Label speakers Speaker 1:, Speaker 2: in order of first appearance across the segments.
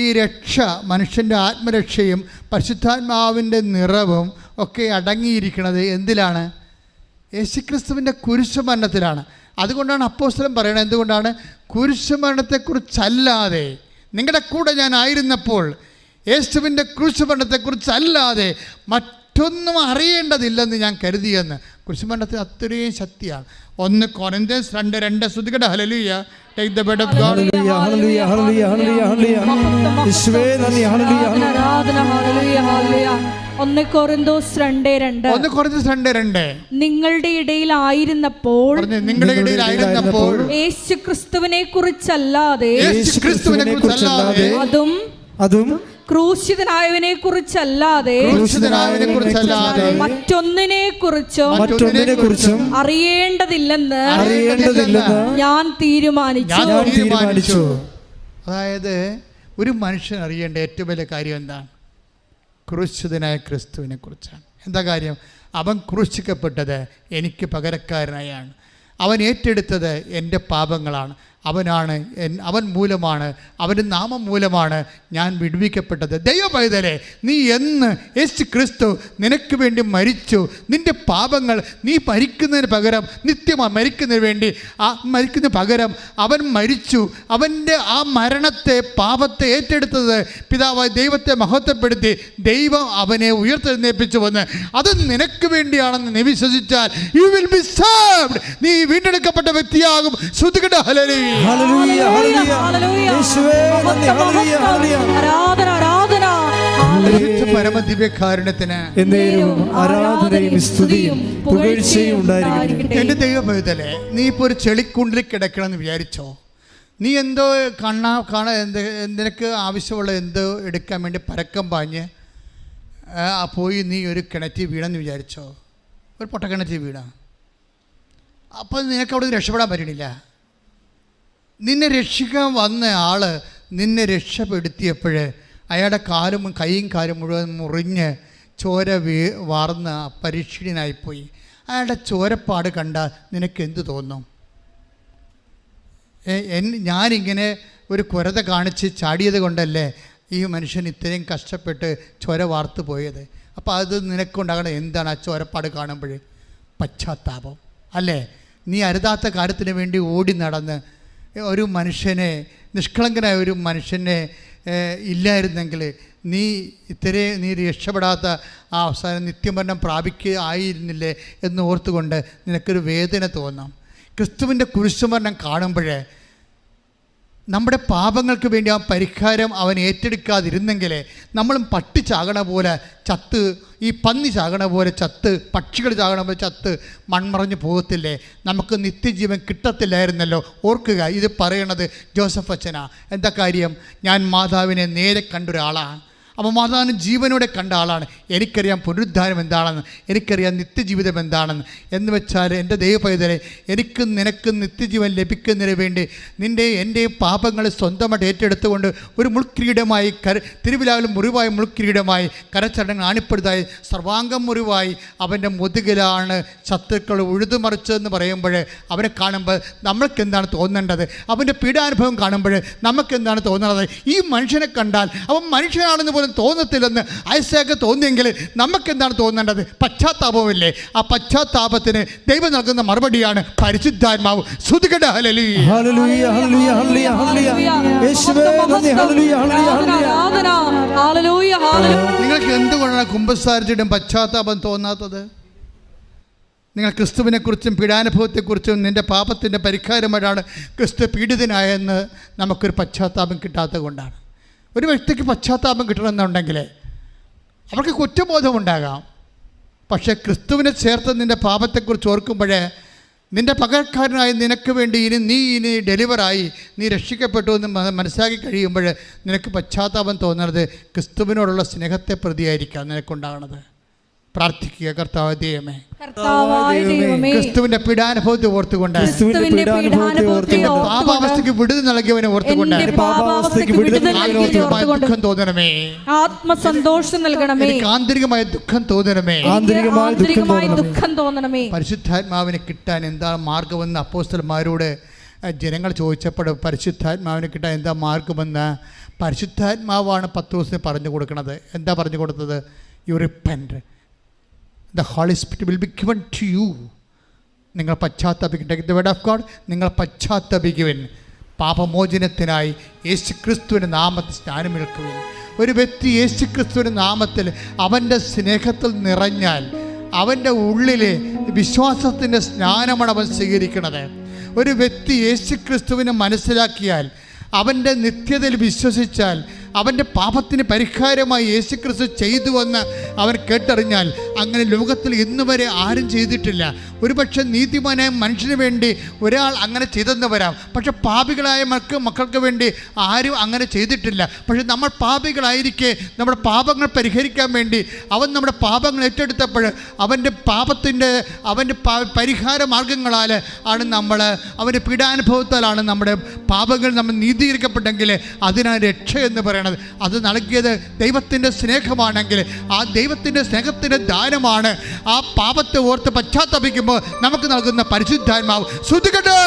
Speaker 1: ഈ രക്ഷ, മനുഷ്യൻ്റെ ആത്മരക്ഷയും പരിശുദ്ധാത്മാവിൻ്റെ നിറവും ഒക്കെ അടങ്ങിയിരിക്കുന്നത് എന്തിലാണ്? യേശുക്രിസ്തുവിൻ്റെ കുരിശുമരണത്തിലാണ്. അതുകൊണ്ടാണ് അപ്പോസ്തലൻ പറയുന്നത്, എന്തുകൊണ്ടാണ്? കുരിശുമരണത്തെക്കുറിച്ചല്ലാതെ, നിങ്ങളുടെ കൂടെ ഞാൻ ആയിരുന്നപ്പോൾ യേശുവിൻ്റെ കുരിശുമരണത്തെക്കുറിച്ചല്ലാതെ മറ്റൊന്നും അറിയേണ്ടതില്ലെന്ന് ഞാൻ കരുതിയെന്ന്. കുരിശുമരണത്തിന് അത്രയും ശക്തിയാണ്. 1 കൊരിന്ത്യൻസ് 2:2 ശ്രുതികട ഹല്ലേലൂയ. Take the bed of God.
Speaker 2: Hallelujah, hallelujah, hallelujah, hallelujah, hallelujah. യേശുവേ നന്ദി. hallelujah,
Speaker 3: ആരാധന. Hallelujah, hallelujah. 1 കൊരിന്ത്യൻസ് 2:2.
Speaker 1: 1 കൊരിന്ത്യൻസ് 2:2.
Speaker 3: നിങ്ങളുടെ ഇടയിലായിരുന്നപ്പോൾ,
Speaker 1: നിങ്ങളുടെ ഇടയിലായിരുന്നപ്പോൾ
Speaker 3: യേശുക്രിസ്തുവിനെ കുറിച്ചല്ലാതെ,
Speaker 1: യേശുക്രിസ്തുവിനെക്കുറിച്ചല്ലാതെ,
Speaker 3: അതും ക്രൂശിതനായവനെ കുറിച്ചല്ലാതെ മറ്റൊന്നിനെ കുറിച്ചും അറിയേണ്ടതില്ലെന്ന് ഞാൻ തീരുമാനിച്ചു.
Speaker 1: അതായത് ഒരു മനുഷ്യൻ അറിയേണ്ട ഏറ്റവും വലിയ കാര്യം എന്താണ്? ക്രൂശിതനായ ക്രിസ്തുവിനെ കുറിച്ചാണ്. എന്താ കാര്യം? അവൻ ക്രൂശിക്കപ്പെട്ടത് എനിക്ക് പകരക്കാരനായാണ്. അവൻ ഏറ്റെടുത്തത് എൻ്റെ പാപങ്ങളാണ്. അവൻ മൂലമാണ്, അവൻ്റെ നാമം മൂലമാണ് ഞാൻ വിടുവിക്കപ്പെട്ടത്. ദൈവപൈതലേ, നീ എന്ന് യേശു ക്രിസ്തു നിനക്ക് വേണ്ടി മരിച്ചു, നിൻ്റെ പാപങ്ങൾ നീ മരിക്കുന്നതിന് പകരം, നിത്യമായി മരിക്കുന്നതിന് വേണ്ടി മരിക്കുന്നതിന് പകരം അവൻ മരിച്ചു. അവൻ്റെ ആ മരണത്തെ, പാപത്തെ ഏറ്റെടുത്തത് പിതാവായ ദൈവത്തെ മഹത്വപ്പെടുത്തി ദൈവം അവനെ ഉയർത്തെഴുന്നേൽപ്പിച്ചു വന്ന് അത് നിനക്ക് വേണ്ടിയാണെന്ന് നീ വിശ്വസിച്ചാൽ യു വിൽ ബി സേവ്ഡ്. നീ വീണ്ടെടുക്കപ്പെട്ട വ്യക്തിയാകും. ശ്രുതികട ഹല്ലേലൂയ.
Speaker 2: Hallelujah, hallelujah, hallelujah. യേശുവേ നന്ദി. hallelujah, hallelujah.
Speaker 3: ആരാധന, ആരാധന.
Speaker 1: പരമദിവ്യകാരുണ്യത്തിന്
Speaker 2: എന്നേരവും ആരാധനയും സ്തുതിയും പുകഴ്ചയും ഉണ്ടായിരിക്കട്ടെ.
Speaker 1: എൻ്റെ ദൈവഭക്തലേ, നീ ഇപ്പോൾ ഒരു ചെളിക്കുണ്ടിൽ കിടക്കണമെന്ന് വിചാരിച്ചോ? നീ എന്തോ നിനക്ക് ആവശ്യമുള്ള എന്തോ എടുക്കാൻ വേണ്ടി പരക്കം പാഞ്ഞ് പോയി നീ ഒരു കിണറ്റിൽ വീണെന്ന് വിചാരിച്ചോ? ഒരു പൊട്ടക്കിണറ്റിൽ വീണ. അപ്പോൾ നിനക്ക് അവിടെ രക്ഷപ്പെടാൻ പറ്റണില്ല. നിന്നെ രക്ഷിക്കാൻ വന്ന ആൾ നിന്നെ രക്ഷപ്പെടുത്തിയപ്പോൾ അയാളുടെ കൈയും കാലും മുഴുവൻ മുറിഞ്ഞ് ചോര വാർന്ന പരീക്ഷീണനായിപ്പോയി. അയാളുടെ ചോരപ്പാട് കണ്ടാൽ നിനക്ക് എന്ത് തോന്നും? ഞാനിങ്ങനെ ഒരു കുരത കാണിച്ച് ചാടിയത് കൊണ്ടല്ലേ ഈ മനുഷ്യൻ ഇത്രയും കഷ്ടപ്പെട്ട് ചോര വാർത്ത് പോയത്. അപ്പോൾ അത് നിനക്കുണ്ടാകണം എന്താണ്? ആ ചോരപ്പാട് കാണുമ്പോൾ പശ്ചാത്താപം അല്ലേ? നീ അരുതാത്ത കാര്യത്തിന് വേണ്ടി ഓടി നടന്ന് ഒരു മനുഷ്യനെ, നിഷ്കളങ്കനായ ഒരു മനുഷ്യനെ ഇല്ലായിരുന്നെങ്കിൽ നീ രക്ഷപ്പെടാത്ത ആ അവസാനം നിത്യമരണം ആയിരുന്നില്ലേ എന്ന് ഓർത്തുകൊണ്ട് നിനക്കൊരു വേദന തോന്നാം. ക്രിസ്തുവിൻ്റെ കുരിശുമരണം കാണുമ്പോഴേ നമ്മുടെ പാപങ്ങൾക്ക് വേണ്ടി ആ പരിഹാരം അവൻ ഏറ്റെടുക്കാതിരുന്നെങ്കിൽ നമ്മളും പട്ടി ചാകണ പോലെ ചത്ത്, ഈ പന്നി ചാകണ പോലെ ചത്ത്, പക്ഷികൾ ചാകണ പോലെ ചത്ത് മൺമറഞ്ഞു പോകത്തില്ലേ? നമുക്ക് നിത്യജീവൻ കിട്ടത്തില്ലായിരുന്നല്ലോ. ഓർക്കുക, ഇത് പറയണത് ജോസഫ് അച്ഛനാ. എന്താ കാര്യം? ഞാൻ മാതാവിനെ നേരെ കണ്ടൊരാളാണ്. അപ്പോൾ മാതാവിന് ജീവനോടെ കണ്ട ആളാണ്. എനിക്കറിയാം പുനരുദ്ധാനം എന്താണെന്ന്, എനിക്കറിയാം നിത്യജീവിതം എന്താണെന്ന്. എന്ന് വെച്ചാൽ എൻ്റെ ദൈവപൈതലേ, എനിക്കും നിനക്കും നിത്യജീവൻ ലഭിക്കുന്നതിന് വേണ്ടി എൻ്റെയും പാപങ്ങളെ സ്വന്തമായിട്ട് ഏറ്റെടുത്തുകൊണ്ട് ഒരു മുൾക്കിരീടമായി തിരുവിലാവിലും മുറിവായ മുൾക്കിരീടമായി കരച്ചടങ്ങൾ ആണിപ്പെടുത്തായി സർവാംഗം മുറിവായി അവൻ്റെ മുതുകിലാണ് ശത്രുക്കൾ ഉഴുതുമറിച്ചതെന്ന് പറയുമ്പോൾ അവനെ കാണുമ്പോൾ നമ്മൾക്ക് എന്താണ് തോന്നേണ്ടത്? അവൻ്റെ പീഡാനുഭവം കാണുമ്പോൾ നമുക്ക് എന്താണ് തോന്നുന്നത്? ഈ മനുഷ്യനെ കണ്ടാൽ അവൻ മനുഷ്യനാണെന്ന് പോലും തോന്നത്തില്ലെന്ന് ഐസയാക്ക് തോന്നിയെങ്കിൽ നമുക്ക് എന്താണ് തോന്നേണ്ടത്? പശ്ചാത്താപമില്ലേ? ആ പശ്ചാത്താപത്തിന് ദൈവം നൽകുന്ന മറുപടിയാണ് പരിശുദ്ധാത്മാവ്. സ്തുതിക്കട്ടെ. ഹല്ലേലൂയ,
Speaker 2: ഹല്ലേലൂയ, ഹല്ലേലൂയ, ഹല്ലേലൂയ, ഹല്ലേലൂയ. യേശുവേ നന്ദി. ഹല്ലേലൂയ, ഹല്ലേലൂയ, ഹല്ലേലൂയ.
Speaker 1: നിങ്ങൾക്ക് എന്തുകൊണ്ടാണ് കുമ്പസാരിച്ചിട്ടും പശ്ചാത്താപം തോന്നാത്തത്? നിങ്ങൾ ക്രിസ്തുവിനെക്കുറിച്ചും പീഡാനുഭവത്തെക്കുറിച്ചും നിൻ്റെ പാപത്തിൻ്റെ പരിഹാരമായിട്ടാണ് ക്രിസ്തു പീഡിതനായെന്ന് നമുക്കൊരു പശ്ചാത്താപം കിട്ടാത്തത് കൊണ്ടാണ്. ഒരു വ്യക്തിക്ക് പശ്ചാത്താപം കിട്ടണമെന്നുണ്ടെങ്കിൽ അവർക്ക് കുറ്റബോധമുണ്ടാകാം. പക്ഷേ ക്രിസ്തുവിനെ ചേർത്ത് നിൻ്റെ പാപത്തെക്കുറിച്ച് ഓർക്കുമ്പോഴേ നിൻ്റെ പകരക്കാരനായി നിനക്ക് വേണ്ടി ഇനി ഡെലിവറായി നീ രക്ഷിക്കപ്പെട്ടു എന്ന് മനസ്സിലാക്കി കഴിയുമ്പോൾ നിനക്ക് പശ്ചാത്താപം തോന്നുന്നത് ക്രിസ്തുവിനോടുള്ള സ്നേഹത്തെ പ്രതിയായിരിക്കാം നിനക്കുണ്ടാകുന്നത്. പ്രാർത്ഥിക്കുക. കർത്താവായ ദൈവമേ, ക്രിസ്തുവിന്റെ പീഡാനുഭവത്തെ ഓർത്തുകൊണ്ട് പാപാവസ്ഥയ്ക്ക് വിടുതൽ നൽകിയവനെ ഓർത്തുകൊണ്ട് ദുഃഖം തോന്നണമേ,
Speaker 3: ആത്മസന്തോഷം നൽകണമേ,
Speaker 1: ആന്തരികമായ ദുഃഖം തോന്നണമേ,
Speaker 3: ദുഃഖം തോന്നണമേ.
Speaker 1: പരിശുദ്ധാത്മാവിനെ കിട്ടാൻ എന്താ മാർഗമെന്ന് അപ്പോസ്തലന്മാരോട് ജനങ്ങൾ ചോദിച്ചപ്പോൾ പരിശുദ്ധാത്മാവിനെ കിട്ടാൻ എന്താ മാർഗമെന്ന് പരിശുദ്ധാത്മാവാണ് പത്രോസിന് പറഞ്ഞു കൊടുക്കുന്നത്. എന്താ പറഞ്ഞു കൊടുത്തത്? You repent, the holy spirit will be given to you. നിങ്ങൾ പശ്ചാത്തപിക്കട്ടെ. Take the word of God. നിങ്ങൾ പശ്ചാത്തപിക്കുവിൻ, പാപമോചനത്തിനായി യേശുക്രിസ്തുവിൻ്റെ നാമത്തിൽ സ്നാനമേൽക്കുവിൻ. ഒരു വ്യക്തി യേശുക്രിസ്തുവിൻ്റെ നാമത്തിൽ അവൻ്റെ സ്നേഹത്തിൽ നിറഞ്ഞാൽ അവൻ്റെ ഉള്ളിലെ വിശ്വാസത്തിൻ്റെ സ്നാനമാണ് അവൻ സ്വീകരിക്കുന്നത്. ഒരു വ്യക്തി യേശുക്രിസ്തുവിനെ മനസ്സിലാക്കിയാൽ, അവൻ്റെ നിത്യതയിൽ വിശ്വസിച്ചാൽ, അവൻ്റെ പാപത്തിന് പരിഹാരമായി യേശുക്രിസ്തു ചെയ്തുവെന്ന് അവൻ കേട്ടറിഞ്ഞാൽ, അങ്ങനെ ലോകത്തിൽ ഇന്ന് വരെ ആരും ചെയ്തിട്ടില്ല. ഒരുപക്ഷെ നീതിമാനായ മനുഷ്യന് വേണ്ടി ഒരാൾ അങ്ങനെ ചെയ്തെന്ന് വരാം, പക്ഷെ പാപികളായ മക്കൾക്ക് വേണ്ടി ആരും അങ്ങനെ ചെയ്തിട്ടില്ല. പക്ഷെ നമ്മൾ പാപികളായിരിക്കെ നമ്മുടെ പാപങ്ങൾ പരിഹരിക്കാൻ വേണ്ടി അവൻ നമ്മുടെ പാപങ്ങൾ ഏറ്റെടുത്തപ്പോൾ അവൻ്റെ പരിഹാര മാർഗങ്ങളാൽ ആണ് അവൻ്റെ പീഡാനുഭവത്താലാണ് നമ്മുടെ പാപങ്ങൾ നമ്മൾ നീതീകരിക്കപ്പെട്ടെങ്കിൽ അതിനാണ് രക്ഷ എന്ന് പറയുന്നത്. അത് നൽകിയത് ദൈവത്തിൻ്റെ സ്നേഹമാണെങ്കിൽ, ആ ദൈവത്തിൻ്റെ സ്നേഹത്തിൻ്റെ ദാനമാണ് ആ പാപത്തെ ഓർത്ത് പശ്ചാത്തപിക്കുമ്പോൾ നമുക്ക് നൽകുന്ന പരിശുദ്ധാത്മാവ്. സ്തുതിക്കട്ടെ.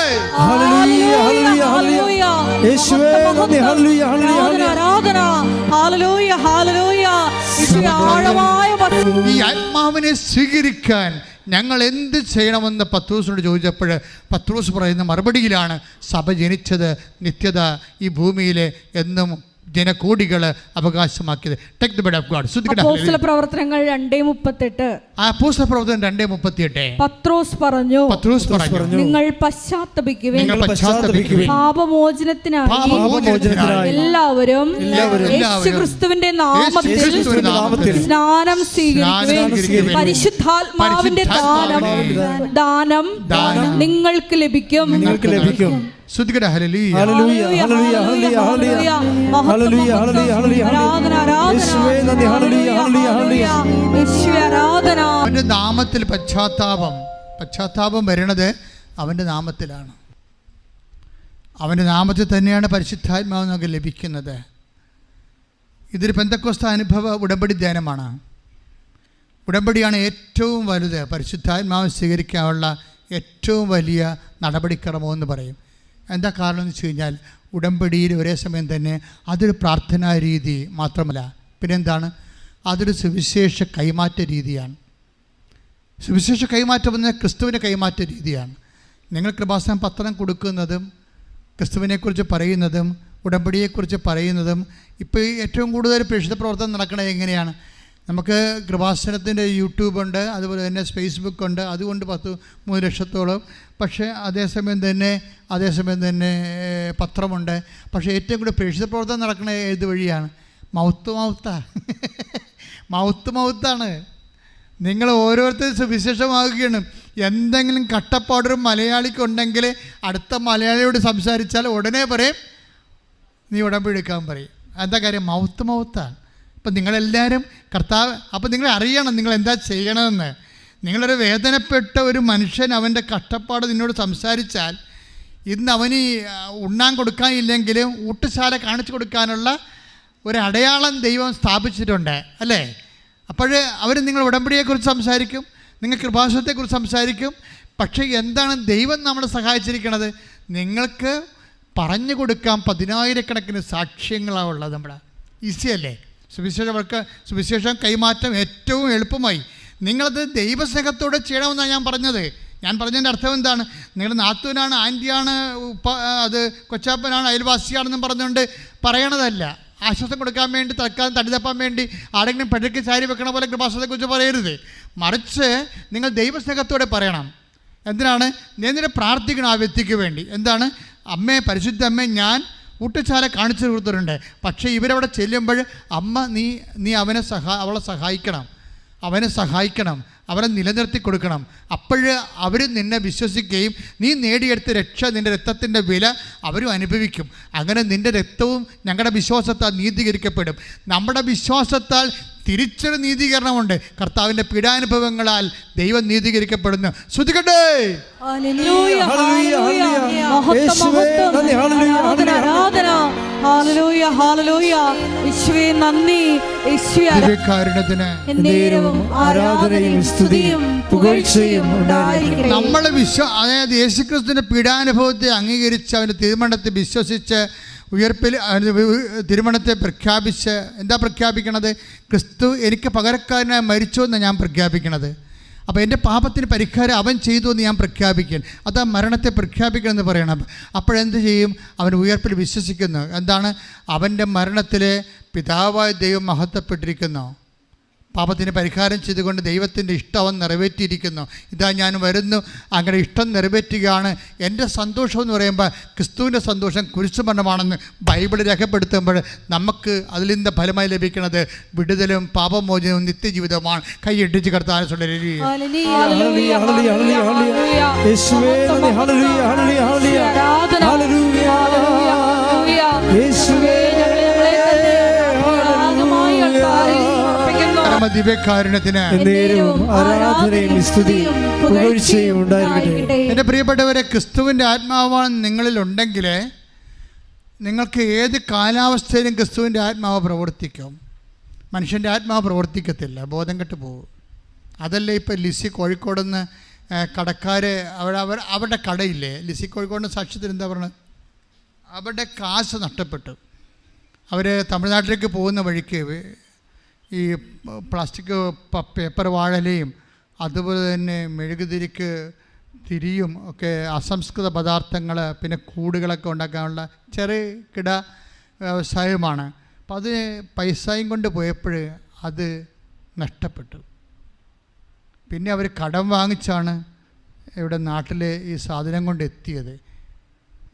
Speaker 1: ഈ ആത്മാവിനെ സ്വീകരിക്കാൻ ഞങ്ങൾ എന്ത് ചെയ്യണമെന്ന് പത്രോസിനോട് ചോദിച്ചപ്പോൾ പത്രോസ് പറയുന്ന മറുപടിയിലാണ് സഭ ജനിച്ചത്, നിത്യത ഈ ഭൂമിയിൽ എന്നും ജനകോടികൾ അവകാശമാക്കിയത്. Take the word of God.
Speaker 3: അപ്പോസ്തലപ്രവർത്തനങ്ങൾ 2:38.
Speaker 1: അപ്പോസ്തലപ്രവർത്തനം 2:38.
Speaker 3: പത്രോസ് പറഞ്ഞു, നിങ്ങൾ പശ്ചാത്തപിക്കുവിൻ, പാപമോചനത്തിനായി എല്ലാവരും യേശുക്രിസ്തുവിന്റെ നാമത്തിൽ സ്നാനം സ്വീകരിക്കുവിൻ. പരിശുദ്ധാത്മാവിന്റെ ദാനം നിങ്ങൾക്ക് ലഭിക്കും.
Speaker 1: ശ്രുതികട. ഹല്ലേലൂയ. അവൻ്റെ നാമത്തിൽ പശ്ചാത്താപം വരുന്നത് അവൻ്റെ നാമത്തിലാണ്. അവൻ്റെ നാമത്തിൽ തന്നെയാണ് പരിശുദ്ധാത്മാവ് നമുക്ക് ലഭിക്കുന്നത്. ഇതൊരു പെന്തക്കോസ്ത അനുഭവ ഉടമ്പടി ധ്യാനമാണ്. ഉടമ്പടിയാണ് ഏറ്റവും വലുത്. പരിശുദ്ധാത്മാവ് സ്വീകരിക്കാനുള്ള ഏറ്റവും വലിയ നടപടിക്രമം എന്ന് പറയും. എന്താ കാരണം എന്ന് വെച്ച് കഴിഞ്ഞാൽ, ഉടമ്പടിയിൽ ഒരേ സമയം തന്നെ അതൊരു പ്രാർത്ഥനാ രീതി മാത്രമല്ല, പിന്നെന്താണ്, അതൊരു സുവിശേഷ കൈമാറ്റ രീതിയാണ്. സുവിശേഷ കൈമാറ്റം എന്ന ക്രിസ്തുവിൻ്റെ കൈമാറ്റ രീതിയാണ്. നിങ്ങൾ കൃപാസനം പത്രം കൊടുക്കുന്നതും ക്രിസ്തുവിനെക്കുറിച്ച് പറയുന്നതും ഉടമ്പടിയെക്കുറിച്ച് പറയുന്നതും ഇപ്പോൾ ഏറ്റവും കൂടുതൽ പ്രേക്ഷിത പ്രവർത്തനം നടക്കുന്നത് എങ്ങനെയാണ്? നമുക്ക് കൃപാസനത്തിൻ്റെ യൂട്യൂബുണ്ട്, അതുപോലെ തന്നെ ഫേസ്ബുക്ക് ഉണ്ട്, അതുകൊണ്ട് 3 ലക്ഷത്തോളം. പക്ഷേ അതേസമയം തന്നെ പത്രമുണ്ട്. പക്ഷേ ഏറ്റവും കൂടുതൽ പ്രേക്ഷിത പ്രവർത്തനം നടക്കുന്നത് ഏത് വഴിയാണ്? മൗത്താണ്. നിങ്ങൾ ഓരോരുത്തരും സുവിശേഷമാകുകയാണ്. എന്തെങ്കിലും കട്ടപ്പാടൊരു മലയാളിക്കുണ്ടെങ്കിൽ അടുത്ത മലയാളിയോട് സംസാരിച്ചാൽ ഉടനെ പറയും നീ ഉടമ്പടി എടുക്കാൻ പറയും. എന്താ കാര്യം? മൗത്താണ്. അപ്പം നിങ്ങളെല്ലാവരും കർത്താവ്, അപ്പം നിങ്ങൾ അറിയണം നിങ്ങൾ എന്താ ചെയ്യണമെന്ന്. നിങ്ങളൊരു വേദനപ്പെട്ട ഒരു മനുഷ്യൻ അവൻ്റെ കഷ്ടപ്പാട് നിന്നോട് സംസാരിച്ചാൽ, ഇന്ന് അവന് ഉണ്ണാൻ കൊടുക്കാനില്ലെങ്കിലും ഊട്ടുശാല കാണിച്ചു കൊടുക്കാനുള്ള ഒരു അടയാളം ദൈവം സ്ഥാപിച്ചിട്ടുണ്ട്, അല്ലേ? അപ്പോൾ അവർ നിങ്ങൾ ഉടമ്പടിയെക്കുറിച്ച് സംസാരിക്കും, നിങ്ങൾ കൃപാസനത്തെക്കുറിച്ച് സംസാരിക്കും. പക്ഷേ എന്താണ് ദൈവം നമ്മളെ സഹായിച്ചിരിക്കുന്നത്? നിങ്ങൾക്ക് പറഞ്ഞു കൊടുക്കാൻ 10,000 സാക്ഷ്യങ്ങളാണ് ഉള്ളത്. നമ്മുടെ ഈസിയല്ലേ സുവിശേഷം കൈമാറ്റം ഏറ്റവും എളുപ്പമായി. നിങ്ങളത് ദൈവസ്നേഹത്തോടെ ചെയ്യണമെന്നാണ് ഞാൻ പറഞ്ഞത്. ഞാൻ പറഞ്ഞതിൻ്റെ അർത്ഥം എന്താണ്? നിങ്ങളുടെ നാത്തൂനാണ്, ആൻറ്റിയാണ്, അത് കൊച്ചാപ്പനാണ്, അയൽവാസിയാണെന്നും പറഞ്ഞുകൊണ്ട് പറയണതല്ല. ആശ്വാസം കൊടുക്കാൻ വേണ്ടി, തൽക്കാലം തടിതപ്പാൻ വേണ്ടി ആരെങ്കിലും പെടയ്ക്ക് ചാരി വെക്കണ പോലെ കൃപാസനത്തെക്കുറിച്ച് പറയരുത്. മറിച്ച് നിങ്ങൾ ദൈവസ്നേഹത്തോടെ പറയണം. എന്തിനാണ്? നേരെ പ്രാർത്ഥിക്കണം ആ വ്യക്തിക്ക് വേണ്ടി. എന്താണ്? അമ്മേ, പരിശുദ്ധ അമ്മേ, ഞാൻ ഊട്ടുശാല കാണിച്ചു കൊടുത്തിട്ടുണ്ട്. പക്ഷേ ഇവരവിടെ ചെല്ലുമ്പോൾ അമ്മ നീ അവളെ സഹായിക്കണം, അവരെ നിലനിർത്തി കൊടുക്കണം. അപ്പോഴ് അവർ നിന്നെ വിശ്വസിക്കുകയും നീ നേടിയെടുത്ത രക്ഷ, നിൻ്റെ രക്തത്തിൻ്റെ വില അവരും അനുഭവിക്കും. അങ്ങനെ നിൻ്റെ രക്തവും ഞങ്ങളുടെ വിശ്വാസത്താൽ നീതീകരിക്കപ്പെടും. നമ്മുടെ വിശ്വാസത്താൽ തിരിച്ചൊരു നീതീകരണമുണ്ട്. കർത്താവിൻ്റെ പീഡാനുഭവങ്ങളാൽ ദൈവം നീതീകരിക്കപ്പെടുന്നു. ശ്രുതികട്ടെ. നമ്മളെ അതായത് യേശുക്രിസ്തുവിൻ്റെ പീഡാനുഭവത്തെ അംഗീകരിച്ച് അവൻ്റെ തീരുമാനത്തെ വിശ്വസിച്ച് ഉയർപ്പിൽ തിരുമണത്തെ പ്രഖ്യാപിച്ച് എന്താ പ്രഖ്യാപിക്കണത്? ക്രിസ്തു എനിക്ക് പകരക്കാരനായി മരിച്ചു എന്ന് ഞാൻ പ്രഖ്യാപിക്കണത്. അപ്പോൾ എൻ്റെ പാപത്തിന് പരിഹാരം അവൻ ചെയ്തു എന്ന് ഞാൻ പ്രഖ്യാപിക്കാൻ, അതാ മരണത്തെ പ്രഖ്യാപിക്കണമെന്ന് പറയണം. അപ്പോഴെന്ത് ചെയ്യും? അവൻ ഉയർപ്പിൽ വിശ്വസിക്കുന്നു. എന്താണ്? അവൻ്റെ മരണത്തിൽ പിതാവായ ദൈവം മഹത്വപ്പെട്ടിരിക്കുന്നു. പാപത്തിന് പരിഹാരം ചെയ്തുകൊണ്ട് ദൈവത്തിൻ്റെ ഇഷ്ടം അവൻ നിറവേറ്റിയിരിക്കുന്നു. ഇതാ ഞാൻ വരുന്നു, അങ്ങനെ ഇഷ്ടം നിറവേറ്റുകയാണ്. എൻ്റെ സന്തോഷം എന്ന് പറയുമ്പോൾ ക്രിസ്തുവിൻ്റെ സന്തോഷം കുരിശുമരണമാണെന്ന് ബൈബിൾ രേഖപ്പെടുത്തുമ്പോൾ നമുക്ക് അതിൽ നിന്ന് ഫലമായി ലഭിക്കുന്നത് വിടുതലും പാപമോചനവും നിത്യജീവിതവുമാണ്. കൈയിട്ടിച്ച് കർത്താൻ ദിവ്യകാരുണ്യത്തിന് എൻ്റെ പ്രിയപ്പെട്ടവരെ, ക്രിസ്തുവിൻ്റെ ആത്മാവാണ് നിങ്ങളിലുണ്ടെങ്കിൽ നിങ്ങൾക്ക് ഏത് കാലാവസ്ഥയിലും ക്രിസ്തുവിൻ്റെ ആത്മാവ് പ്രവർത്തിക്കും. മനുഷ്യൻ്റെ ആത്മാവ് പ്രവർത്തിക്കത്തില്ല, ബോധം കെട്ട് പോകും. അതല്ലേ ഇപ്പോൾ ലിസി കോഴിക്കോട് നിന്ന് കടക്കാർ അവരുടെ കടയില്ലേ, ലിസി കോഴിക്കോടിൻ്റെ സാക്ഷ്യത്തിൽ എന്താ പറയുന്നത്? അവരുടെ കാശ് നഷ്ടപ്പെട്ടു. അവർ തമിഴ്നാട്ടിലേക്ക് പോകുന്ന വഴിക്ക് ഈ പ്ലാസ്റ്റിക് പേപ്പർ വാഴലയും അതുപോലെ തന്നെ മെഴുകുതിരിക്ക് തിരിയും ഒക്കെ അസംസ്കൃത പദാർത്ഥങ്ങൾ, പിന്നെ കൂടുകളൊക്കെ ഉണ്ടാക്കാനുള്ള ചെറിയ കിട വ്യവസായമാണ്. അപ്പം അത് പൈസയും കൊണ്ട് പോയപ്പോൾ അത് നഷ്ടപ്പെട്ടു. പിന്നെ അവർ കടം വാങ്ങിച്ചാണ് ഇവിടെ നാട്ടിൽ ഈ സാധനം കൊണ്ട് എത്തിയത്.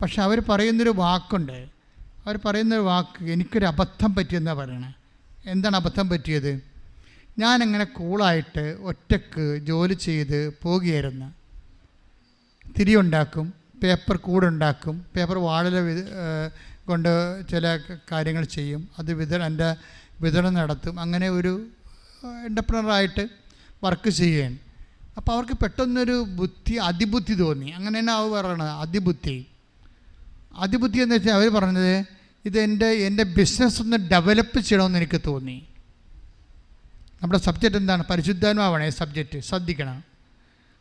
Speaker 1: പക്ഷെ അവർ പറയുന്നൊരു വാക്കുണ്ട്, എനിക്കൊരു അബദ്ധം പറ്റിയെന്നാണ് പറയണേ. എന്താണ് അബദ്ധം പറ്റിയത്? ഞാനങ്ങനെ കൂളായിട്ട് ഒറ്റക്ക് ജോലി ചെയ്ത് പോകുകയായിരുന്നു. തിരിയുണ്ടാക്കും, പേപ്പർ കൂടുണ്ടാക്കും, പേപ്പർ വാഴല കൊണ്ട് ചില കാര്യങ്ങൾ ചെയ്യും, അത് എൻ്റെ വിതരണം നടത്തും. അങ്ങനെ ഒരു എൻ്റർപ്രനറായിട്ട് വർക്ക് ചെയ്യുകയാണ്. അപ്പോൾ അവർക്ക് പെട്ടെന്നൊരു അതിബുദ്ധി തോന്നി. അങ്ങനെ തന്നെ അവർ പറയണത് അതിബുദ്ധി എന്ന് വെച്ചാൽ അവർ പറഞ്ഞത്, ഇത് എൻ്റെ ബിസിനസ് ഒന്ന് ഡെവലപ്പ് ചെയ്യണമെന്ന് എനിക്ക് തോന്നി. നമ്മുടെ സബ്ജക്റ്റ് എന്താണ്? പരിശുദ്ധാത്മാവാണ് സബ്ജക്റ്റ്, ശ്രദ്ധിക്കണം.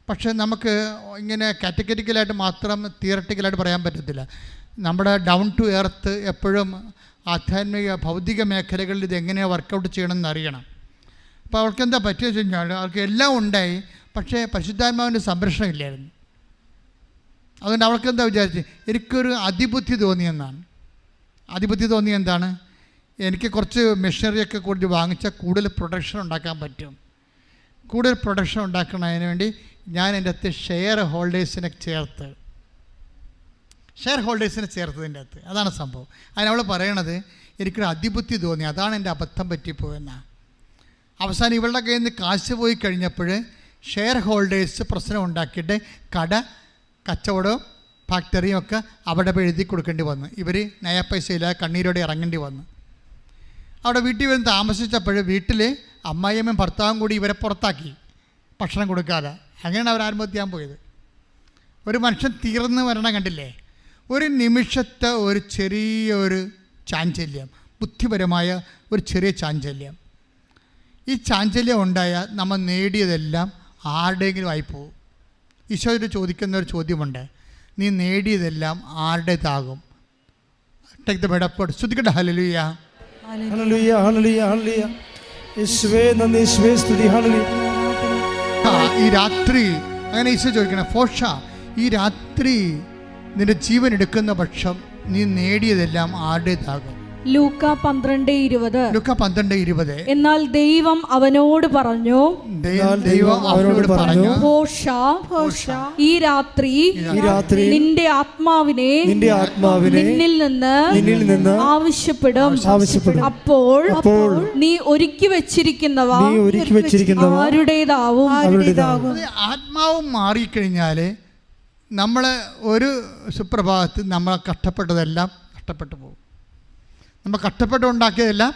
Speaker 1: പക്ഷേ നമുക്ക് ഇങ്ങനെ കാറ്റഗറിക്കലായിട്ട് മാത്രം തിയറട്ടിക്കലായിട്ട് പറയാൻ പറ്റത്തില്ല. നമ്മുടെ ഡൗൺ ടു എർത്ത് എപ്പോഴും ആധ്യാത്മിക ഭൗതിക മേഖലകളിൽ ഇത് എങ്ങനെയാണ് വർക്കൗട്ട് ചെയ്യണമെന്ന് അറിയണം. അപ്പോൾ അവർക്ക് എന്താ പറ്റിയെന്ന് വെച്ച് കഴിഞ്ഞാൽ അവർക്ക് എല്ലാം ഉണ്ടായി, പക്ഷേ പരിശുദ്ധാത്മാവിൻ്റെ സംരക്ഷണം ഇല്ലായിരുന്നു. അതുകൊണ്ട് അവർക്ക് എന്താ വിചാരിച്ച്, എനിക്കൊരു അതിബുദ്ധി തോന്നിയെന്നാണ്. അതിബുദ്ധി തോന്നിയ എന്താണ്? എനിക്ക് കുറച്ച് മെഷീനറിയൊക്കെ കൂടി വാങ്ങിച്ചാൽ കൂടുതൽ പ്രൊഡക്ഷൻ ഉണ്ടാക്കാൻ പറ്റും. കൂടുതൽ പ്രൊഡക്ഷൻ ഉണ്ടാക്കുന്നതിന് വേണ്ടി ഞാൻ എൻ്റെ അകത്ത് ഷെയർ ഹോൾഡേഴ്സിനെ ചേർത്തതിൻ്റെ അകത്ത്. അതാണ് സംഭവം. അതിനവൾ പറയണത് എനിക്കൊരു അതിബുദ്ധി തോന്നി, അതാണ് എൻ്റെ അബദ്ധം പറ്റിപ്പോയെന്നാണ്. അവസാനം ഇവളുടെ കയ്യിൽ നിന്ന് കാശ് പോയി കഴിഞ്ഞപ്പോൾ ഷെയർ ഹോൾഡേഴ്സ് പ്രശ്നം ഉണ്ടാക്കിയിട്ട് കച്ചവടവും ഫാക്ടറിയും ഒക്കെ അവിടെ എഴുതി കൊടുക്കേണ്ടി വന്നു. ഇവർ നയ പൈസയില്ലാതെ കണ്ണീരോടെ ഇറങ്ങേണ്ടി വന്നു. അവിടെ വീട്ടിൽ വന്ന് താമസിച്ചപ്പോൾ വീട്ടിൽ അമ്മായിയമ്മയും ഭർത്താവും കൂടി ഇവരെ പുറത്താക്കി, ഭക്ഷണം കൊടുക്കാതെ. അങ്ങനെയാണ് അവർ ആത്മഹത്യ ചെയ്യാൻ പോയത്. ഒരു മനുഷ്യൻ തീർന്ന് വരണം കണ്ടില്ലേ? ഒരു നിമിഷത്തെ ഒരു ചെറിയൊരു ചാഞ്ചല്യം, ബുദ്ധിപരമായ ഒരു ചെറിയ ചാഞ്ചല്യം. ഈ ചാഞ്ചല്യം ഉണ്ടായാൽ നമ്മൾ നേടിയതെല്ലാം ആരുടെയെങ്കിലും ആയിപ്പോവും. ഈശോയോട് ചോദിക്കുന്ന ഒരു ചോദ്യമുണ്ട്, നീ നേടിയതെല്ലാം ആരുടേതാകും? Take the bed upward. ശ്രുതിക്കട്ടെ ഹല്ലേലൂയ,
Speaker 2: ഹല്ലേലൂയ, ഹല്ലേലൂയ, ഹല്ലേലൂയ. യേശുവേ നന്ദി, യേശുവേ സ്തുതി, ഹല്ലേലൂയ.
Speaker 1: ഈ രാത്രി അങ്ങനെ ഈശോ ചോദിക്കണം, ഫോഷ, ഈ രാത്രി നിന്റെ ജീവൻ എടുക്കുന്ന പക്ഷം നീ നേടിയതെല്ലാം ആരുടേതാകും?
Speaker 3: ലൂക്ക 12:20.
Speaker 1: എന്നാൽ
Speaker 3: ദൈവം അവനോട് പറഞ്ഞു, ഈ രാത്രി നിന്റെ ആത്മാവിനെ നിന്നിൽ നിന്ന് ആവശ്യപ്പെടും. അപ്പോൾ നീ ഒരുക്കി വെച്ചിരിക്കുന്നവ ആരുടേതാവും.
Speaker 1: ആത്മാവ് മാറിക്കഴിഞ്ഞാൽ നമ്മൾ ഒരു സുപ്രഭാതത്തിൽ നമ്മൾ കഷ്ടപ്പെട്ടതെല്ലാം നഷ്ടപ്പെട്ടു പോകും. നമ്മൾ കഷ്ടപ്പെട്ടുണ്ടാക്കിയതെല്ലാം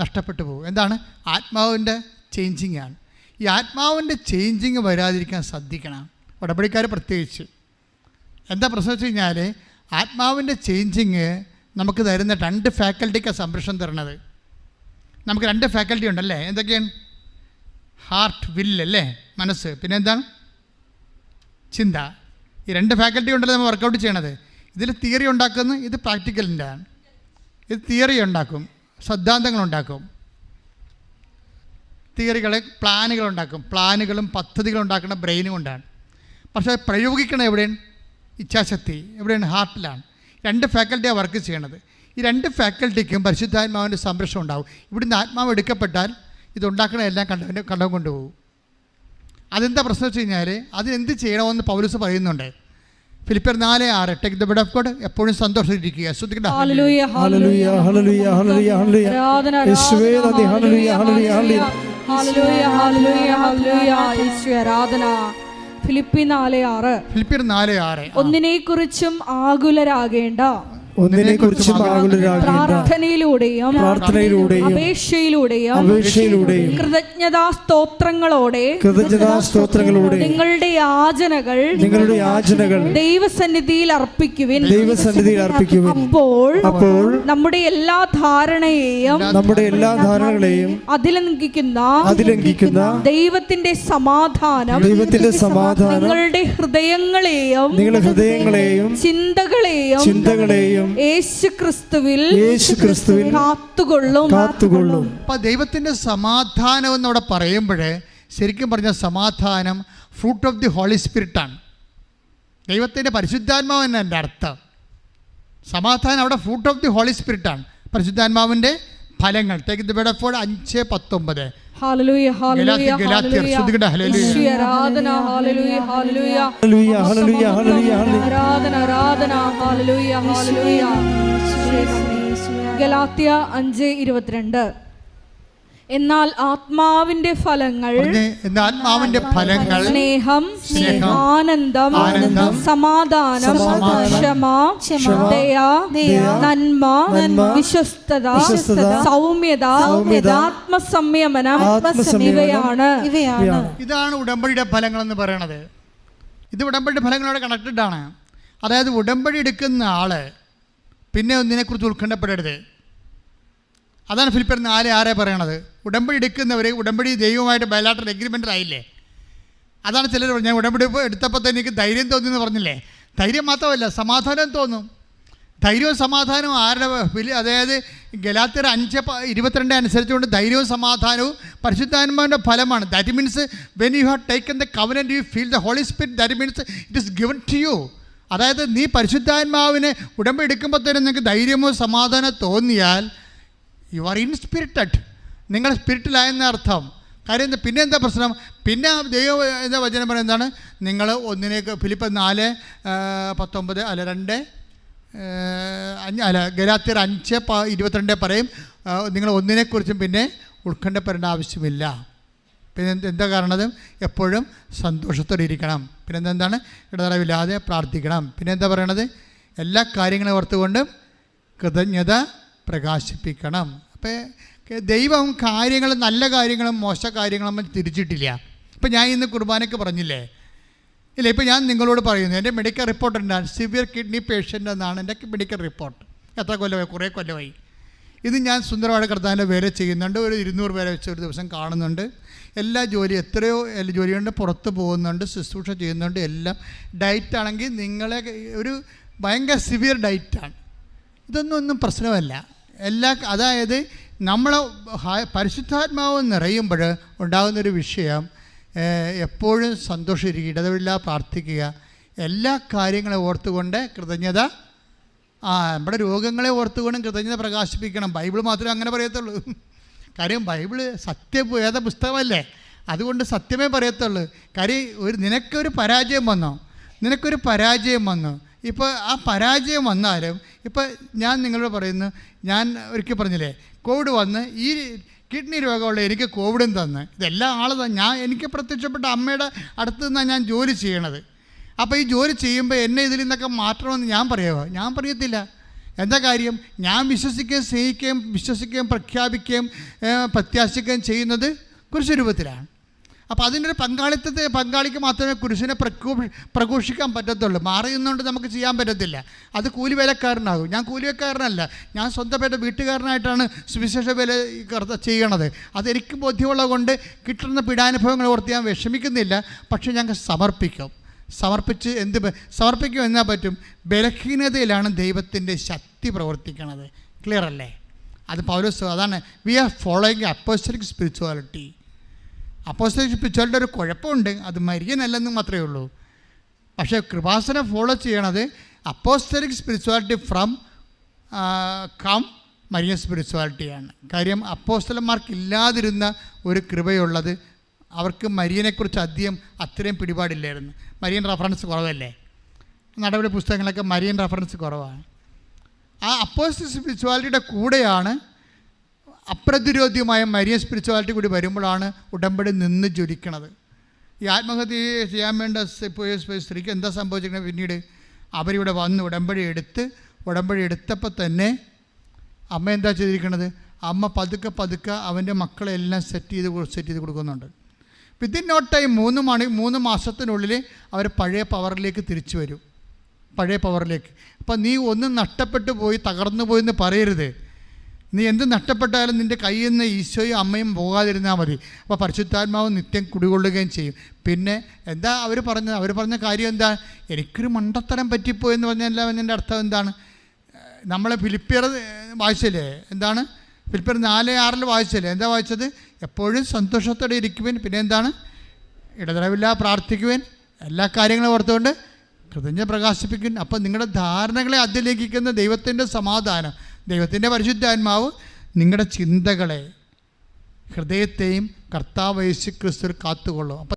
Speaker 1: നഷ്ടപ്പെട്ടു പോകും. എന്താണ്? ആത്മാവിൻ്റെ ചേഞ്ചിങ് ആണ്. ഈ ആത്മാവിൻ്റെ ചേഞ്ചിങ് വരാതിരിക്കാൻ ശ്രദ്ധിക്കണം, ഉടമ്പടിക്കാർ പ്രത്യേകിച്ച്. എന്താ പ്രശ്നം വെച്ച് കഴിഞ്ഞാൽ ആത്മാവിൻ്റെ ചേഞ്ചിങ് നമുക്ക് തരുന്ന 2 ഫാക്കൽറ്റിക്കാണ് സംരക്ഷണം തരുന്നത്. നമുക്ക് 2 ഫാക്കൽറ്റി ഉണ്ടല്ലേ? എന്തൊക്കെയാണ്? ഹാർട്ട്, വില്ലല്ലേ, മനസ്സ്, പിന്നെ എന്താണ്? ചിന്ത. ഈ 2 ഫാക്കൽറ്റി ഉണ്ടല്ലോ നമ്മൾ വർക്കൗട്ട് ചെയ്യണത്. ഇതിൽ തിയറി ഉണ്ടാക്കുന്നത്, ഇത് പ്രാക്ടിക്കലിൻ്റെ ആണ്. ഇത് തിയറി ഉണ്ടാക്കും, സിദ്ധാന്തങ്ങളുണ്ടാക്കും, തിയറികളെ പ്ലാനുകളുണ്ടാക്കും. പ്ലാനുകളും പദ്ധതികളും ഉണ്ടാക്കുന്ന ബ്രെയിനും കൊണ്ടാണ്. പക്ഷേ പ്രയോഗിക്കണം എവിടെയാണ്? ഇച്ഛാശക്തി എവിടെയാണ്? ഹാർട്ടിലാണ്. 2 ഫാക്കൽറ്റിയാണ് വർക്ക് ചെയ്യണത്. ഈ 2 ഫാക്കൽറ്റിക്കും പരിശുദ്ധാത്മാവിൻ്റെ സംരക്ഷണം ഉണ്ടാവും. ഇവിടുന്ന് ആത്മാവ് എടുക്കപ്പെട്ടാൽ ഇതുണ്ടാക്കണ എല്ലാം കണ്ടം കൊണ്ടുപോകും. അതെന്താ പ്രശ്നം വെച്ച് കഴിഞ്ഞാൽ അതിനെന്ത് ചെയ്യണമെന്ന് പൗലോസ് പറയുന്നുണ്ട്. ഫിലിപ്പിയർ 4:6 take the bed of God, എപ്പോഴും സന്തോഷിച്ചിരിക്കുക. ശ്രദ്ധിക്കട്ടെ.
Speaker 2: ഹല്ലേലൂയ ഹല്ലേലൂയ ഹല്ലേലൂയ ഹല്ലേലൂയ യേശുവേ നന്ദി. ഹല്ലേലൂയ ഹല്ലേലൂയ ഹല്ലേലൂയ
Speaker 3: ഹല്ലേലൂയ ഹല്ലേലൂയ ഹല്ലേലൂയ യേശുവേ ആരാധന. ഫിലിപ്പിയർ 4:6 ഒന്നിനെക്കുറിച്ചും ആകുലരാകേണ്ട,
Speaker 2: ഒന്നിനെക്കുറിച്ചും ആകുലരാകേണ്ട,
Speaker 3: പ്രാർത്ഥനയിലൂടെയും അപേക്ഷയിലൂടെയും കൃതജ്ഞതാസ്തോത്രങ്ങളോടെ നിങ്ങളുടെ യാചനകൾ ദൈവസന്നിധിയിൽ അർപ്പിക്കുവിൻ. അപ്പോൾ നമ്മുടെ എല്ലാ ധാരണകളെയും അതിലംഘിക്കുന്ന ദൈവത്തിന്റെ സമാധാനം നിങ്ങളുടെ ഹൃദയങ്ങളെയും ചിന്തകളെയും യേശുക്രിസ്തുവിൽ കാത്തുകൊള്ളും.
Speaker 1: അപ്പോൾ ദൈവത്തിൻ്റെ സമാധാനം എന്നവിടെ പറയുമ്പോഴേ ശരിക്കും പറഞ്ഞ സമാധാനം ഫ്രൂട്ട് ഓഫ് ദി ഹോളി സ്പിരിറ്റാണ്. ദൈവത്തിൻ്റെ പരിശുദ്ധാത്മാവ് തന്നെ എൻ്റെ അർത്ഥം. സമാധാനം അവിടെ ഫ്രൂട്ട് ഓഫ് ദി ഹോളി സ്പിരിറ്റാണ്, പരിശുദ്ധാത്മാവിൻ്റെ ഫലങ്ങൾ. Take the bed of God 5:19.
Speaker 3: Hallelujah ഹല്ലേലൂയ ഹല്ലേലൂയ ആരാധന. ഹല്ലേലൂയ ഹല്ലേലൂയ
Speaker 2: ഹല്ലേലൂയ ഹല്ലേലൂയ
Speaker 3: ആരാധന ആരാധന. Hallelujah hallelujah. ഗലാത്യ 5:22 എന്നാൽ ആത്മാവിന്റെ ഫലങ്ങൾ സ്നേഹം, ആനന്ദം, സമാധാനം, ക്ഷമ, ദയ, നന്മ, വിശ്വസ്തത, സൗമ്യത, ആത്മസംയമനം ഇവയാണ്.
Speaker 1: ഇതാണ് ഉടമ്പടിയുടെ ഫലങ്ങൾ എന്ന് പറയണത്. ഇത് ഉടമ്പടി ഫലങ്ങളോട് കണക്റ്റഡ് ആണ്. അതായത് ഉടമ്പടി എടുക്കുന്ന ആള് പിന്നെ ഒന്നിനെക്കുറിച്ച് ഉത്കണ്ഠപ്പെടരുത്. അതാണ് ഫിലിപ്പിയർ 4:6 പറയണത്. ഉടമ്പടി എടുക്കുന്നവർ ഉടമ്പടി ദൈവമായിട്ട് ബയലാറ്ററൽ എഗ്രിമെൻ്റ് ആയില്ലേ. അതാണ് ചിലർ പറഞ്ഞു, ഞാൻ ഉടമ്പടി എടുത്തപ്പോൾ തന്നെ എനിക്ക് ധൈര്യം തോന്നിയെന്ന് പറഞ്ഞില്ലേ. ധൈര്യം മാത്രമല്ല, സമാധാനം തോന്നും. ധൈര്യവും സമാധാനവും ആരുടെ അതായത് ഗലാത്യർ 5:22 അനുസരിച്ചുകൊണ്ട് ധൈര്യവും സമാധാനവും പരിശുദ്ധാത്മാവിൻ്റെ ഫലമാണ്. That means when you have taken the covenant you feel the holy Spirit. That means it is given to you. അതായത് നീ പരിശുദ്ധാത്മാവിനെ ഉടമ്പടി എടുക്കുമ്പോൾ തന്നെ നിങ്ങൾക്ക് ധൈര്യമോ സമാധാനം തോന്നിയാൽ യു ആർ ഇൻസ്പിരിറ്റഡ്, നിങ്ങൾ സ്പിരിറ്റിലായെന്ന അർത്ഥം. കാര്യം എന്താ? പിന്നെ എന്താ പ്രശ്നം? പിന്നെ ദൈവം എന്താ വചനം പറയുന്നത് എന്താണ്? നിങ്ങൾ ഒന്നിനേക്ക് ഫിലിപ്പിയർ 4:19 ഗലാത്യർ 5:22 പറയും, നിങ്ങൾ ഒന്നിനെക്കുറിച്ചും പിന്നെ ഉത്കണ്ഠപ്പെടേണ്ട ആവശ്യമില്ല. പിന്നെ എന്താ കാരണത്? എപ്പോഴും സന്തോഷത്തോടെ ഇരിക്കണം. പിന്നെ എന്താണ്? ഇടതടവില്ലാതെ പ്രാർത്ഥിക്കണം. പിന്നെ എന്താ പറയണത്? എല്ലാ കാര്യങ്ങളും ഓർത്തുകൊണ്ടും കൃതജ്ഞത പ്രകാശിപ്പിക്കണം. അപ്പോൾ ദൈവം കാര്യങ്ങൾ, നല്ല കാര്യങ്ങളും മോശ കാര്യങ്ങളും തിരിച്ചിട്ടില്ല. ഇപ്പം ഞാൻ ഇന്ന് കുർബാനയ്ക്ക് പറഞ്ഞില്ലേ ഇല്ല, ഇപ്പോൾ ഞാൻ നിങ്ങളോട് പറയുന്നു, എൻ്റെ മെഡിക്കൽ റിപ്പോർട്ട് ഉണ്ടാണ്, സിവിയർ കിഡ്നി പേഷ്യൻ്റ് എന്നാണ് എൻ്റെ മെഡിക്കൽ റിപ്പോർട്ട്. എത്ര കൊല്ലമായി? കുറേ കൊല്ലമായി. ഇത് ഞാൻ സുന്ദരമായിട്ട് കർത്താവിൻ്റെ വേല ചെയ്യുന്നുണ്ട്. ഒരു 200 പേരെ വെച്ച് ഒരു ദിവസം കാണുന്നുണ്ട്. എല്ലാ എത്രയോ ജോലിയുണ്ട്, പുറത്ത് പോകുന്നുണ്ട്, ശുശ്രൂഷ ചെയ്യുന്നുണ്ട്. എല്ലാം ഡയറ്റാണെങ്കിൽ നിങ്ങളെ ഒരു ഭയങ്കര സിവിയർ ഡയറ്റാണ്. ഒന്നും പ്രശ്നമല്ല. അതായത് നമ്മൾ പരിശുദ്ധാത്മാവ് നിറയുമ്പോൾ ഉണ്ടാകുന്നൊരു വിഷയം എപ്പോഴും സന്തോഷിച്ചിരിക്കുക, ഇടതവില്ലാതെ പ്രാർത്ഥിക്കുക, എല്ലാ കാര്യങ്ങളെ ഓർത്തുകൊണ്ട് കൃതജ്ഞത, നമ്മുടെ രോഗങ്ങളെ ഓർത്തുകൊണ്ടും കൃതജ്ഞത പ്രകാശിപ്പിക്കണം. ബൈബിൾ മാത്രമേ അങ്ങനെ പറയത്തുള്ളൂ. കാര്യം ബൈബിള് വേദ പുസ്തകമല്ലേ, അതുകൊണ്ട് സത്യമേ പറയത്തുള്ളൂ. കാര്യം നിനക്കൊരു പരാജയം വന്നു, ഇപ്പോൾ ആ പരാജയം വന്നാലും, ഇപ്പോൾ ഞാൻ നിങ്ങളോട് പറയുന്നു, ഞാൻ ഒരിക്കൽ പറഞ്ഞില്ലേ, കോവിഡ് വന്ന് ഈ കിഡ്നി രോഗമുള്ള എനിക്ക് കോവിഡും തന്ന്, ഇതെല്ലാം എനിക്ക് പ്രത്യക്ഷപ്പെട്ട അമ്മയുടെ അടുത്ത് നിന്നാണ് ഞാൻ ജോലി ചെയ്യണത്. അപ്പോൾ ഈ ജോലി ചെയ്യുമ്പോൾ എന്നെ ഇതിൽ നിന്നൊക്കെ മാറ്റണമെന്ന് ഞാൻ പറയത്തില്ല. എന്താ കാര്യം? ഞാൻ വിശ്വസിക്കുകയും സ്നേഹിക്കുകയും പ്രഖ്യാപിക്കുകയും പ്രത്യാശിക്കുകയും ചെയ്യുന്നത് കുരിശുരൂപത്തിലാണ്. അപ്പോൾ അതിൻ്റെ ഒരു പങ്കാളിക്ക് മാത്രമേ കുരിശിനെ പ്രഘോഷിക്കാൻ പറ്റത്തുള്ളൂ. മാറിയുന്നതുകൊണ്ട് നമുക്ക് ചെയ്യാൻ പറ്റത്തില്ല. അത് കൂലിവേലക്കാരനാകും. ഞാൻ കൂലിവേലക്കാരനല്ല, ഞാൻ സ്വന്തമായിട്ട് വീട്ടുകാരനായിട്ടാണ് സുവിശേഷ വേല ചെയ്യണത്. അതെനിക്ക് ബോധ്യമുള്ളത് കൊണ്ട് കിട്ടുന്ന പീഡാനുഭവങ്ങൾ ഓർത്ത് ഞാൻ വിഷമിക്കുന്നില്ല. പക്ഷേ ഞങ്ങൾ സമർപ്പിക്കും എന്നാൽ പറ്റും? ബലഹീനതയിലാണ് ദൈവത്തിൻ്റെ ശക്തി പ്രവർത്തിക്കണത്. ക്ലിയർ അല്ലേ? അത് പൗലോസ്, അതാണ് we are following apostolic spirituality. Apostolic spirituality ഒരു കുഴപ്പമുണ്ട്, അത് മരിയനല്ലെന്ന് മാത്രമേ ഉള്ളൂ. പക്ഷേ കൃപാസനം ഫോളോ ചെയ്യണത് അപ്പോസ്റ്റലിക് സ്പിരിച്വാലിറ്റി ഫ്രം മരിയൻ സ്പിരിച്വാലിറ്റിയാണ്. കാര്യം അപ്പോസ്റ്റലന്മാർക്ക് ഇല്ലാതിരുന്ന ഒരു കൃപയുള്ളത്, അവർക്ക് മരിയനെക്കുറിച്ച് അത്രയും പിടിപാടില്ലായിരുന്നു. മരിയൻ റെഫറൻസ് കുറവല്ലേ, നടപടി പുസ്തകങ്ങളൊക്കെ മരിയൻ റെഫറൻസ് കുറവാണ്. ആ അപ്പോസ്റ്റലിക് സ്പിരിച്വാലിറ്റിയുടെ കൂടെയാണ് അപ്രതിരോധ്യമായ മരിയൻ സ്പിരിച്വാലിറ്റി കൂടി വരുമ്പോഴാണ് ഉടമ്പടി നിന്ന് ജ്വലിക്കണത്. ഈ ആത്മഹത്യ ചെയ്യാൻ വേണ്ട സ്ത്രീക്ക് എന്താ സംഭവിച്ചിരിക്കുന്നത്? പിന്നീട് അവരിവിടെ വന്ന് ഉടമ്പടി എടുത്തപ്പോൾ തന്നെ അമ്മ എന്താ ചെയ്തിരിക്കുന്നത്? അമ്മ പതുക്കെ അവൻ്റെ മക്കളെല്ലാം സെറ്റ് ചെയ്ത് കൊടുക്കുന്നുണ്ട്. വിത്തിൻ നോ ടൈം 3 മാസത്തിനുള്ളിൽ അവർ പഴയ പവറിലേക്ക് തിരിച്ചു വരും, പഴയ പവറിലേക്ക്. അപ്പം നീ ഒന്നും നഷ്ടപ്പെട്ടു പോയി, തകർന്നു പോയെന്ന് പറയരുത്. നീ എന്ത് നഷ്ടപ്പെട്ടാലും നിൻ്റെ കയ്യിൽ നിന്ന് ഈശോയും അമ്മയും പോകാതിരുന്നാൽ മതി. അപ്പോൾ പരിശുദ്ധാത്മാവ് നിത്യം കുടികൊള്ളുകയും ചെയ്യും. പിന്നെ എന്താ അവർ പറഞ്ഞ കാര്യം എന്താ? എനിക്കൊരു മണ്ടത്തരം പറ്റിപ്പോയെന്ന് പറഞ്ഞല്ല. എൻ്റെ അർത്ഥം എന്താണ്? നമ്മളെ ഫിലിപ്പിയർ വായിച്ചില്ലേ? എന്താണ് ഫിലിപ്പിയർ 4:6 വായിച്ചില്ലേ? എന്താ വായിച്ചത്? എപ്പോഴും സന്തോഷത്തോടെ ഇരിക്കുവാൻ, പിന്നെ എന്താണ്? ഇടതടവില്ലാതെ പ്രാർത്ഥിക്കുവാൻ, എല്ലാ കാര്യങ്ങളും ഓർത്തുകൊണ്ട് കൃതജ്ഞ പ്രകാശിപ്പിക്കും. അപ്പം നിങ്ങളുടെ ധാരണകളെ അതിലേക്കിക്കുന്ന ദൈവത്തിൻ്റെ സമാധാനം, ദൈവത്തിൻ്റെ പരിശുദ്ധാത്മാവ് നിങ്ങളുടെ ചിന്തകളെ, ഹൃദയത്തെയും കർത്താവ് യേശു ക്രിസ്തുവിൽ കാത്തുകൊള്ളും. അപ്പം